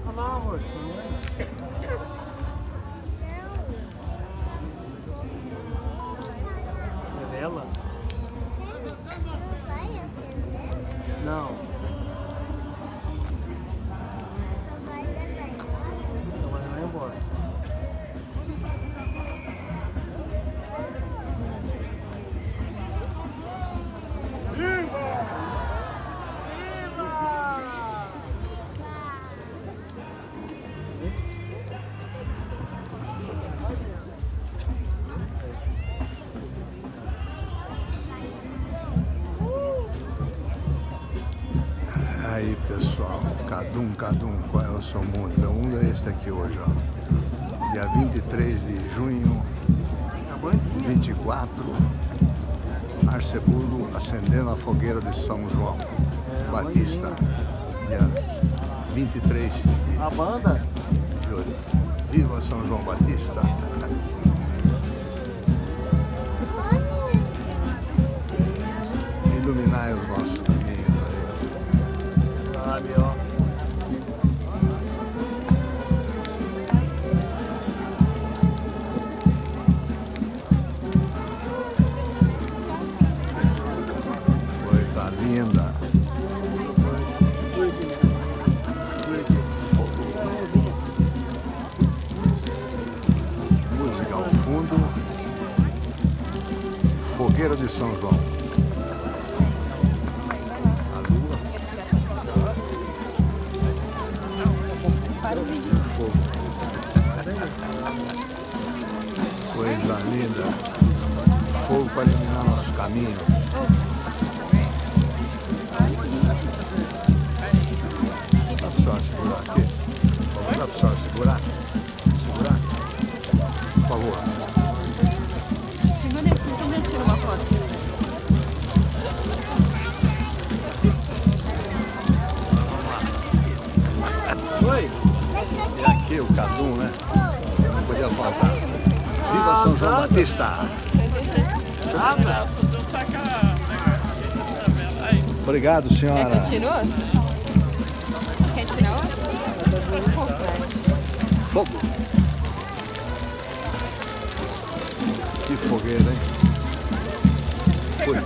Olha lá, amor. É vela? Não. Então vai embora. Aí pessoal, Cadum, qual é o seu mundo? Meu mundo é este aqui hoje, ó. Dia 23 de junho, 24, Arcebulo acendendo a fogueira de São João Batista. Dia 23 A banda? de julho. Viva São João Batista! Iluminai os nossos caminhos aí. Sabe, ó. Coisa linda. Música ao fundo. Fogueira de São João. A lua. Fogo. Coisa linda. Fogo para iluminar nosso caminho. Dá pra senhora segurar aqui? Dá pra senhora segurar? Segurar? Por favor. Segura aqui, quando eu tiro uma foto. Oi? E aqui o Cadum, né? Não podia faltar. Viva São João Batista! Nada? Obrigado, senhora. Quer que eu tire outro? Quer tirar outro? Fogo. Que fogueira, hein? Foi.